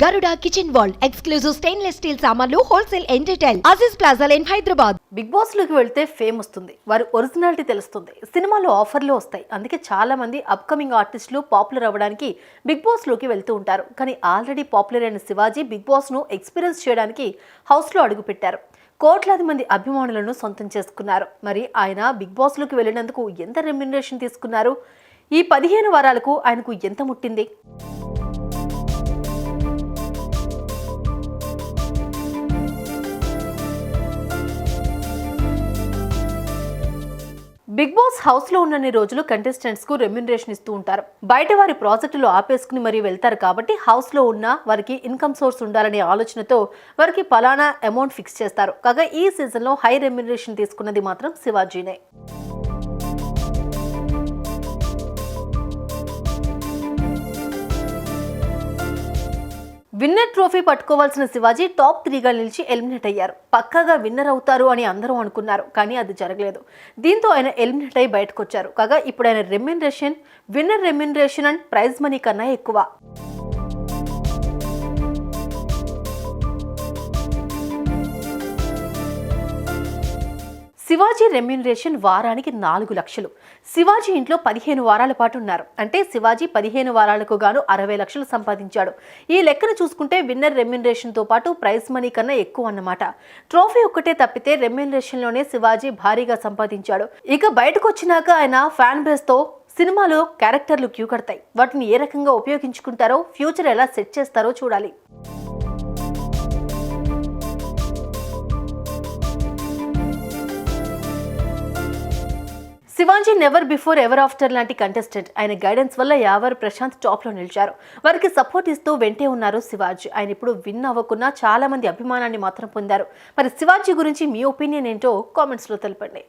Garuda Kitchen World exclusive stainless steel సామాన్లు wholesale and retail Aziz plaza in Hyderabad. Big boss లోకి వెళ్తే fame వస్తుంది, వారి ఒరిజినాలిటీ తెలుస్తుంది, సినిమాలో ఆఫర్లు వస్తాయి. అందుకే చాలా మంది అప్కమింగ్ ఆర్టిస్టులు పాపులర్ అవ్వడానికి బిగ్ బాస్ లోకి వెళ్తూ ఉంటారు. కానీ ఆల్రెడీ పాపులర్ అయిన శివాజీ బిగ్ బాస్ ను ఎక్స్పీరియన్స్ చేయడానికి హౌస్ లో అడుగు పెట్టారు. కోట్లాది మంది అభిమానులను సొంతం చేసుకున్నారు. మరి ఆయన బిగ్ బాస్ లోకి వెళ్ళినందుకు ఎంత రెమ్యునరేషన్ తీసుకున్నారు? ఈ 15 వారాలకు ఆయనకు ఎంత ముట్టింది? బిగ్ బాస్ హౌస్ లో ఉన్నన్ని రోజులు కంటెస్టెంట్స్ కు రెమ్యునరేషన్ ఇస్తూ ఉంటారు. బయట వారి ప్రాజెక్టులు ఆపేసుకుని మరీ వెళ్తారు. కాబట్టి హౌస్ లో ఉన్న వారికి ఇన్కమ్ సోర్స్ ఉండాలనే ఆలోచనతో వారికి పలానా అమౌంట్ ఫిక్స్ చేస్తారు. కాగా ఈ సీజన్ లో హై రెమ్యునరేషన్ తీసుకున్నది మాత్రం శివాజీనే. విన్నర్ ట్రోఫీ పట్టుకోవాల్సిన శివాజీ టాప్ 3గా నిలిచి ఎలిమినేట్ అయ్యారు. పక్కాగా విన్నర్ అవుతారు అని అందరూ అనుకున్నారు, కానీ అది జరగలేదు. దీంతో ఆయన ఎలిమినేట్ అయ్యి బయటకు వచ్చారు. కాగా ఇప్పుడు ఆయన winner remuneration and prize money కన్నా ఎక్కువ. శివాజీ రెమ్యునరేషన్ వారానికి 4 లక్షలు. శివాజీ ఇంట్లో 15 వారాల పాటు ఉన్నారు. అంటే శివాజీ 15 వారాలకు గాను 60 లక్షలు సంపాదించాడు. ఈ లెక్కను చూసుకుంటే విన్నర్ రెమ్యునరేషన్ తో పాటు ప్రైజ్ మనీ కన్నా ఎక్కువ అన్నమాట. ట్రోఫీ ఒక్కటే తప్పితే రెమ్యునరేషన్ లోనే శివాజీ భారీగా సంపాదించాడు. ఇక బయటకు వచ్చినాక ఆయన ఫ్యాన్ బేస్ తో సినిమాలో క్యారెక్టర్లు క్యూ కడతాయి. వాటిని ఏ రకంగా ఉపయోగించుకుంటారో, ఫ్యూచర్ ఎలా సెట్ చేస్తారో చూడాలి. Shivaji never before ever after లాంటి కంటెస్టెంట్. ఆయన గైడెన్స్ వల్ల యావర్ ప్రశాంత్ టాప్ లో నిలిచారు. వారికి సపోర్ట్ ఇస్తూ వెంటే ఉన్నారు శివాజీ. ఆయన ఇప్పుడు విన్ అవ్వకున్నా చాలా మంది అభిమానాన్ని మాత్రం పొందారు. మరి శివాజీ గురించి మీ ఒపీనియన్ ఏంటో కామెంట్స్ లో తెలపండి.